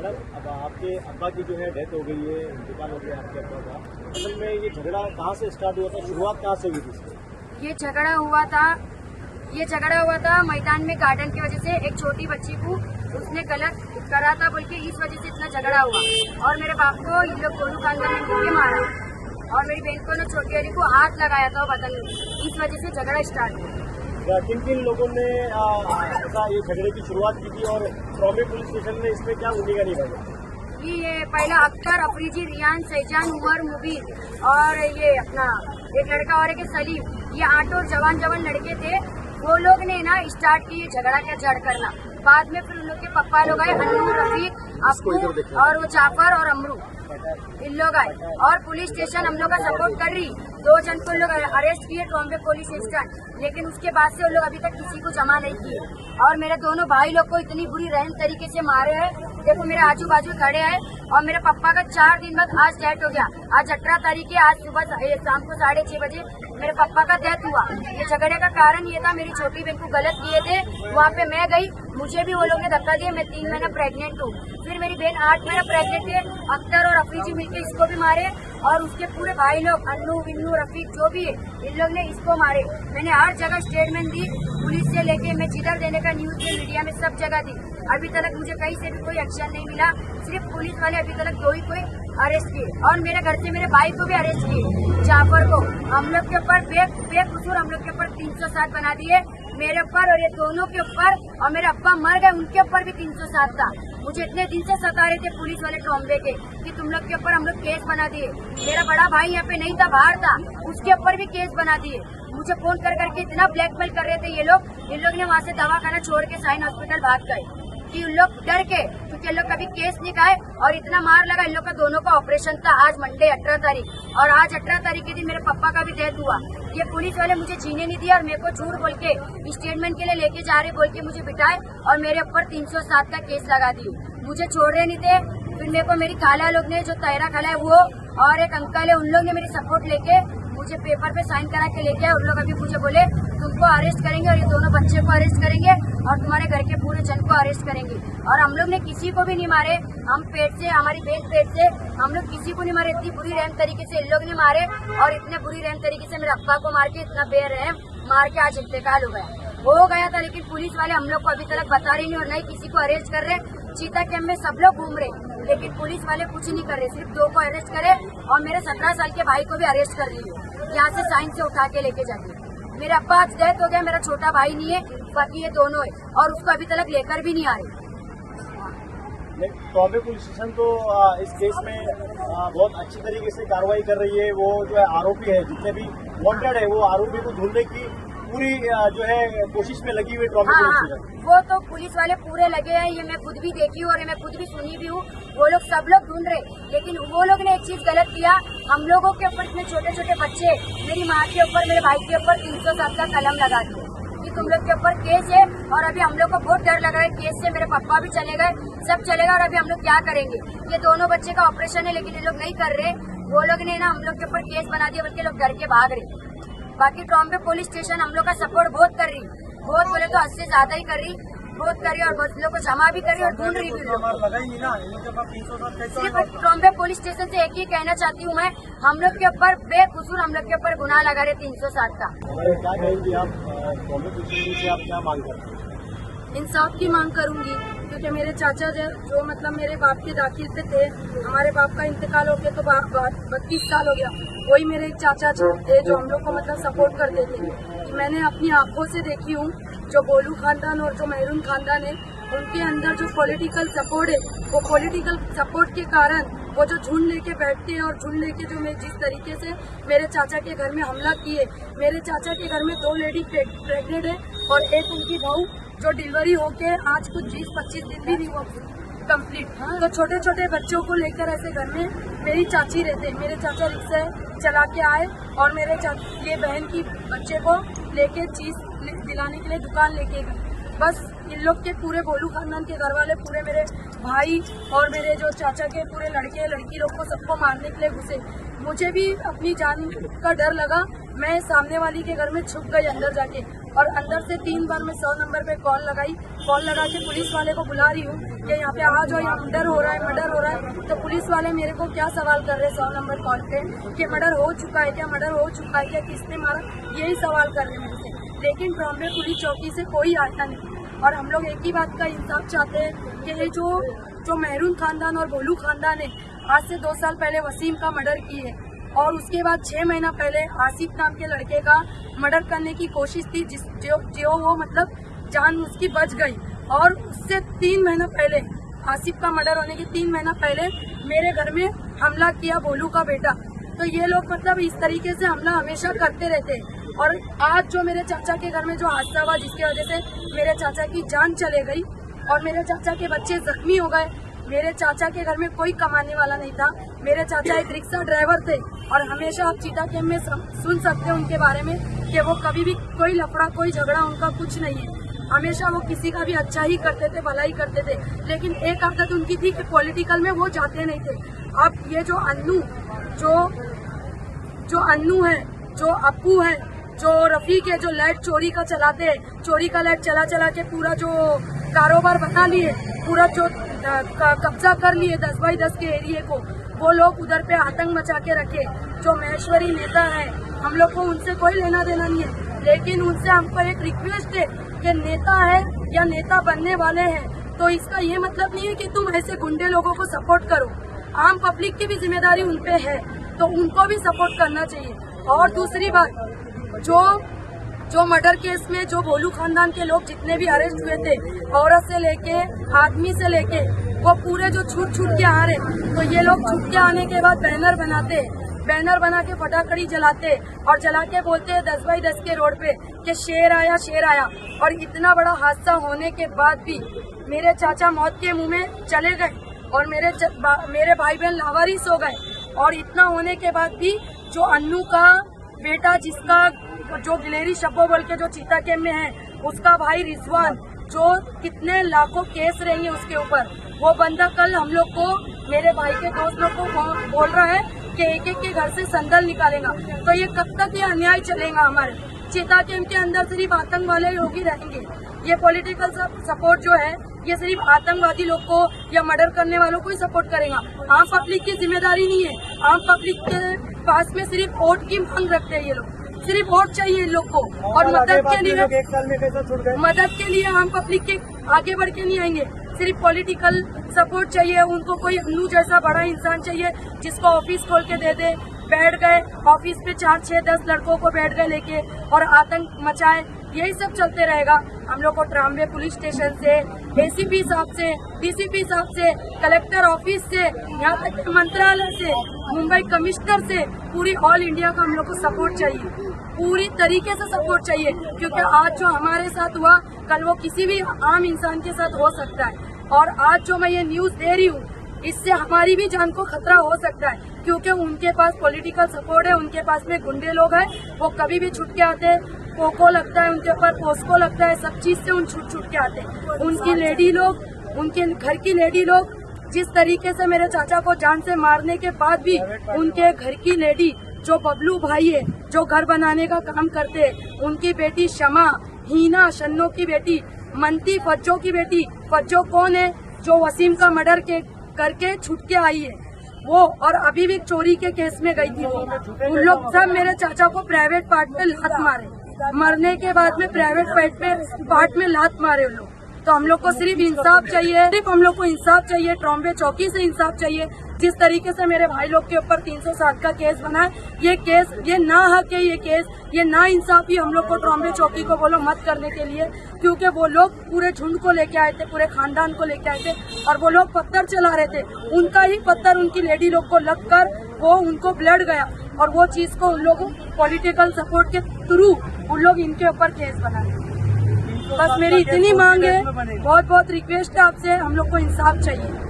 Madam, अब आपके अब्बा की जो है डेथ हो गई है, इंतकाल हो गया आपके अब्बा का। असल में ये झगड़ा कहाँ से स्टार्ट हुआ था, शुरुआत कहाँ से हुई थी इसकी? ये झगड़ा हुआ था मैदान में गार्डन की वजह से। एक छोटी बच्ची को उसने गलत करा था बोल के इस वजह से इतना झगड़ा हुआ। और मेरे बाप को ये लोग गोलू खानदान ने मिलकर मारा और मेरी बहन को छोटी वाली को हाथ लगाया था बदन में। इस वजह से झगड़ा स्टार्ट हुआ। किन किन लोगों ने ऐसा ये झगड़े की शुरुआत की थी और ट्रॉमे पुलिस स्टेशन ने इसमें क्या भूमिका निभाई? ये पहला अख्तर, अफरीजी, रियान, सैजान, उमर, मुबीन और ये अपना एक लड़का और एक सलीम, ये 8 और जवान लड़के थे। वो लोग ने ना स्टार्ट की झगड़ा क्या जड़ करना। बाद में फिर उन लोग के पप्पा लोग आए, अन्नू, रफीक, अप्पू और वो जाफर और अमरू, इन लोग आए और पुलिस स्टेशन हम लोग का सपोर्ट कर रही। 2 जन को लोग अरेस्ट किए बॉम्बे पुलिस स्टेशन, लेकिन उसके बाद से वो लोग अभी तक किसी को जमा नहीं किए। और मेरे दोनों भाई लोग को इतनी बुरी रहन तरीके से मारे हैं। देखो मेरे आजू बाजू खड़े हैं। और मेरे पापा का 4 दिन बाद आज डेथ हो गया। आज 18 तारीख है। आज सुबह शाम को 6:30 बजे मेरे पापा का डेथ हुआ। ये झगड़े का कारण ये था, मेरी छोटी बहन को गलत किए थे। वहाँ पे मैं गई, मुझे भी वो लोग ने धक्का दिया। मैं 3 महीना प्रेग्नेंट हूँ। फिर मेरी बहन 8 महीना प्रेग्नेंट है। अख्तर और अफरीजी मिलकर इसको भी मारे और उसके पूरे भाई लोग अन्नू, विन्नू, रफीक जो भी है, इन लोग ने इसको मारे। मैंने हर जगह स्टेटमेंट दी, पुलिस से लेके मैं जिधर देने का न्यूज में, मीडिया में सब जगह दी। अभी तक मुझे कहीं से भी कोई एक्शन नहीं मिला। सिर्फ पुलिस वाले अभी तक 2 ही कोई अरेस्ट किए और मेरे घर से मेरे भाई को भी अरेस्ट किए, जाफर को। हम लोग के ऊपर बेकसूर हम लोग के ऊपर 307 बना दिए, मेरे ऊपर और ये दोनों के ऊपर। और मेरे अब्बा मर गए, उनके ऊपर भी 307 था। मुझे इतने दिन से सता रहे थे पुलिस वाले ट्रॉम्बे के कि तुम लोग के ऊपर हम लोग केस बना दिए। मेरा बड़ा भाई यहाँ पे नहीं था, बाहर था, उसके ऊपर भी केस बना दिए। मुझे फोन कर करके इतना ब्लैकमेल कर रहे थे ये लोग। इन लोग ने वहाँ से दवाखाना छोड़ के साइन हॉस्पिटल भाग गए कि उन लोग डर के, क्योंकि इन लोग कभी केस नहीं खाए और इतना मार लगा। इन लोग का दोनों का ऑपरेशन था आज मंडे 18 तारीख और आज 18 तारीख के दिन मेरे पापा का भी डेथ हुआ। ये पुलिस वाले मुझे जीने नहीं दिया और मेरे को झूठ बोल के स्टेटमेंट के लिए लेके जा रहे बोल के मुझे बिठाए और मेरे ऊपर 307 का केस लगा दिए। मुझे छोड़ रहे नहीं थे। फिर मेरे को मेरी खाला लोग ने, जो तैरा खाला है वो और एक अंकल है, उन लोग ने मेरी सपोर्ट लेके मुझे पेपर पे साइन करा के लेके आए। उन लोग अभी मुझे बोले तुमको अरेस्ट करेंगे और ये दोनों बच्चे को अरेस्ट करेंगे और तुम्हारे घर के पूरे जन को अरेस्ट करेंगे। और हम लोग ने किसी को भी नहीं मारे। हम पेट से, हमारी बहन पेट से, हम लोग किसी को नहीं मारे। इतनी बुरी रहम तरीके से इन लोग ने मारे और इतने बुरी रहम तरीके से मेरे अब्बा को मार के, इतना बेरहम मार के आज इंतकाल हो गया था। लेकिन पुलिस वाले हम लोग को अभी तक बता रहे नहीं और नहीं किसी को अरेस्ट कर रहे। चीता कैंप में सब लोग घूम रहे, लेकिन पुलिस वाले कुछ नहीं कर रहे। सिर्फ 2 को अरेस्ट करे और मेरे 17 साल के भाई को भी अरेस्ट कर लिए, यहाँ से साइन से उठा के लेके जाके। मेरे अब्बा आज डेथ हो गया, मेरा छोटा भाई नहीं है, बाकी ये दोनों है और उसको अभी तक लेकर भी नहीं आ रहे। ट्रॉम्बे पुलिस स्टेशन तो इस केस में बहुत अच्छी तरीके से कार्रवाई कर रही है। वो जो है आरोपी है, जितने भी वांटेड है, वो आरोपी को ढूंढने की पूरी जो है कोशिश में लगी हुई ट्रॉम्बे पुलिस स्टेशन। वो तो पुलिस वाले पूरे लगे हैं, ये मैं खुद भी देखी हूँ और मैं खुद भी सुनी भी हूँ। वो लोग सब लोग ढूंढ रहे, लेकिन वो लोग ने एक चीज गलत किया। हम लोगों के ऊपर, इतने छोटे छोटे बच्चे, मेरी माँ के ऊपर, मेरे भाई के ऊपर 307 का कलम लगा दिया कि तुम लोग के ऊपर केस है। और अभी हम लोग को बहुत डर लग रहा है केस से। मेरे पापा भी चले गए, सब चलेगा और अभी हम लोग क्या करेंगे? ये दोनों बच्चे का ऑपरेशन है, लेकिन ये लोग नहीं कर रहे। वो लोग ने ना हम लोग के ऊपर केस बना दिया, बल्कि लोग डर के भाग रहे। बाकी ट्रॉम्बे पुलिस स्टेशन हम लोग का सपोर्ट बहुत कर रही, बहुत बोले तो 8 से ज्यादा ही कर रही, बहुत कर रही और बहुत लोग को जमा भी कर रही और ढूंढ रही भी। सिर्फ ट्रॉम्बे पुलिस स्टेशन से एक ही कहना चाहती हूँ मैं, हम लोग के ऊपर बेकसूर हम लोग के ऊपर गुनाह लगा रहे 307 का। क्या कहेंगी आप, ट्रॉम्बे पुलिस स्टेशन से आप क्या मांग करते हैं? इंसाफ की मांग करूंगी, क्योंकि मेरे चाचा जो मतलब मेरे बाप के दाखिल पे थे, हमारे बाप का इंतकाल हो गया तो 32 साल हो गया। वही मेरे एक चाचा थे जो हम लोग को मतलब सपोर्ट करते थे। कि मैंने अपनी आंखों से देखी हूँ, जो गोलू खानदान और जो मेहरून खानदान है, उनके अंदर जो पॉलिटिकल सपोर्ट है, वो पॉलिटिकल सपोर्ट के कारण वो जो झुंड लेके बैठते हैं और झुंड लेके जो मैं जिस तरीके से मेरे चाचा के घर में हमला किए। मेरे चाचा के घर में 2 लेडी प्रेग्नेंट है और एक उनकी बहू जो डिलीवरी होके आज कुछ 20-25 दिन भी नहीं हुआ कंप्लीट। तो छोटे छोटे बच्चों को लेकर ऐसे घर में मेरी चाची रहते। मेरे चाचा रिक्शा चला के आए और मेरे ये बहन की बच्चे को लेके चीज दिलाने के लिए दुकान लेके गए। बस इन लोग के पूरे गोलू खानदान के घर वाले, पूरे मेरे भाई और मेरे जो चाचा के पूरे लड़के लड़की लोग को सबको मारने के लिए घुसे। मुझे भी अपनी जान का डर लगा। मैं सामने वाली के घर में छुप गई अंदर जाके। और अंदर से 3 बार मैं 100 नंबर पे कॉल लगा के पुलिस वाले को बुला रही हूँ कि यहाँ पे आ जाओ, यहाँ मर्डर हो रहा है। तो पुलिस वाले मेरे को क्या सवाल कर रहे हैं 100 नंबर कॉल पे कि मर्डर हो चुका है क्या, किसने मारा, यही सवाल कर रहे हैं मेरे से। लेकिन ट्रॉम्बे पुलिस चौकी से कोई आता नहीं। और हम लोग एक ही बात का इंसाफ चाहते हैं कि ये जो मेहरून खानदान और भोलू खानदान है, आज से 2 साल पहले वसीम का मर्डर की है और उसके बाद 6 महीना पहले आसिफ नाम के लड़के का मर्डर करने की कोशिश थी, जो वो मतलब जान उसकी बच गई। और उससे 3 महीना पहले आसिफ का मर्डर होने के 3 महीना पहले मेरे घर में हमला किया भोलू का बेटा। तो ये लोग मतलब इस तरीके से हमला हमेशा करते रहते हैं। और आज जो मेरे चाचा के घर में जो हादसा हुआ, जिसकी वजह से मेरे चाचा की जान चले गई और मेरे चाचा के बच्चे जख्मी हो गए। मेरे चाचा के घर में कोई कमाने वाला नहीं था। मेरे चाचा एक रिक्शा ड्राइवर थे और हमेशा आप चीता कैंप में सुन सकते हैं उनके बारे में कि वो कभी भी कोई लफड़ा, कोई झगड़ा उनका कुछ नहीं है। हमेशा वो किसी का भी अच्छा ही करते थे, भलाई करते थे। लेकिन एक आदत उनकी थी कि पॉलिटिकल में वो जाते नहीं थे। अब ये जो अन्नू है, जो अप्पू है, जो रफीक है, जो लाइट चोरी का चलाते हैं, चोरी का लाइट चला के पूरा जो कारोबार बना लिए, पूरा जो कब्जा कर लिए 10 बाई 10 के एरिए को, वो लोग उधर पे आतंक मचा के रखे। जो महेश्वरी नेता है, हम लोग को उनसे कोई लेना देना नहीं है, लेकिन उनसे हमको एक रिक्वेस्ट है कि नेता है या नेता बनने वाले हैं तो इसका ये मतलब नहीं है कि तुम ऐसे गुंडे लोगों को सपोर्ट करो। आम पब्लिक की भी जिम्मेदारी उनपे है, तो उनको भी सपोर्ट करना चाहिए। और दूसरी बात, जो मर्डर केस में जो भोलू खानदान के लोग जितने भी अरेस्ट हुए थे, औरत से लेके आदमी से लेके, वो पूरे जो छूट के आ रहे, तो ये लोग छूट के आने के बाद बैनर बना के फटाकड़ी जलाते और जला के बोलते हैं 10 बाई 10 के रोड पे कि शेर आया। और इतना बड़ा हादसा होने के बाद भी मेरे चाचा मौत के मुंह में चले गए और मेरे भाई बहन लावारिस हो गए। और इतना होने के बाद भी जो अन्नू का बेटा, जिसका जो गिलेरी शब्बो बोल के जो चीता कैंप में है, उसका भाई रिजवान, जो कितने लाखों केस रहेंगे उसके ऊपर, वो बंदा कल हम लोग को, मेरे भाई के दोस्त लोग को बोल रहा है कि एक के घर से संदल निकालेगा। तो ये कब तक ये अन्याय चलेगा? हमारे चीता कैंप के अंदर सिर्फ आतंक वाले लोग ही रहेंगे। ये पॉलिटिकल सपोर्ट जो है, ये सिर्फ आतंकवादी लोग को या मर्डर करने वालों को ही सपोर्ट करेगा। आम पब्लिक की जिम्मेदारी नहीं है। आम पब्लिक के पास में सिर्फ वोट की मांग रखते हैं ये लोग, सिर्फ वोट चाहिए इन लोग को। और मदद के लिए, एक साल में कैसा छूट गए? मदद के लिए आम पब्लिक के आगे बढ़ के नहीं आएंगे। सिर्फ पॉलिटिकल सपोर्ट चाहिए उनको। कोई अन्नू जैसा बड़ा इंसान चाहिए जिसको ऑफिस खोल के दे दे। बैठ गए ऑफिस पे 4, 6, 10 लड़कों को बैठ गए लेके और आतंक मचाए, यही सब चलते रहेगा। हम लोग को ट्राम्बे पुलिस स्टेशन से, एसीपी साहब से, डीसीपी साहब से, कलेक्टर ऑफिस से, यहाँ तक मंत्रालय से, मुंबई कमिश्नर से, पूरी ऑल इंडिया का हम लोग को सपोर्ट चाहिए, पूरी तरीके से सपोर्ट चाहिए। क्योंकि आज जो हमारे साथ हुआ, कल वो किसी भी आम इंसान के साथ हो सकता है। और आज जो मैं ये न्यूज दे रही हूँ, इससे हमारी भी जान को खतरा हो सकता है। क्योंकि उनके पास पॉलिटिकल सपोर्ट है, उनके पास में गुंडे लोग हैं, वो कभी भी छुट के आते हैं। पोको लगता है उनके ऊपर, पोस्को लगता है, सब चीज से उन छुट के आते हैं। उनकी लेडी लोग, उनके घर की लेडी लोग, जिस तरीके से मेरे चाचा को जान से मारने के बाद भी उनके घर की लेडी, जो बबलू भाई है, जो घर बनाने का काम करते हैं, उनकी बेटी शमा, हीना, शन्नो की बेटी, मंती, फज्जो की बेटी। फज्जो कौन है? जो वसीम का मर्डर करके छुट के आई है वो, और अभी भी चोरी के केस में गई थी वो। उन लोग सब मेरे चाचा को प्राइवेट पार्ट पे लात मारे, मरने के बाद में प्राइवेट पार्ट में लात मारे उन लोग। तो हम लोग को सिर्फ इंसाफ चाहिए, हम लोग को इंसाफ चाहिए। ट्रॉम्बे चौकी से इंसाफ चाहिए। जिस तरीके से मेरे भाई लोग के ऊपर 307 का केस बना है, ये ना हक है, ये ना इंसाफी हम लोग को ट्रॉम्बे चौकी को बोलो मत करने के लिए। क्योंकि वो लोग पूरे झुंड को लेके आए थे, पूरे खानदान को लेके आए थे और वो लोग पत्थर चला रहे थे। उनका ही पत्थर उनकी लेडी लोग को लगकर वो उनको ब्लड गया और वो चीज को उन लोगों पॉलिटिकल सपोर्ट के थ्रू उन लोग इनके ऊपर केस बनाए। बस मेरी इतनी मांग है, बहुत रिक्वेस्ट है आपसे, हम लोग को इंसाफ चाहिए।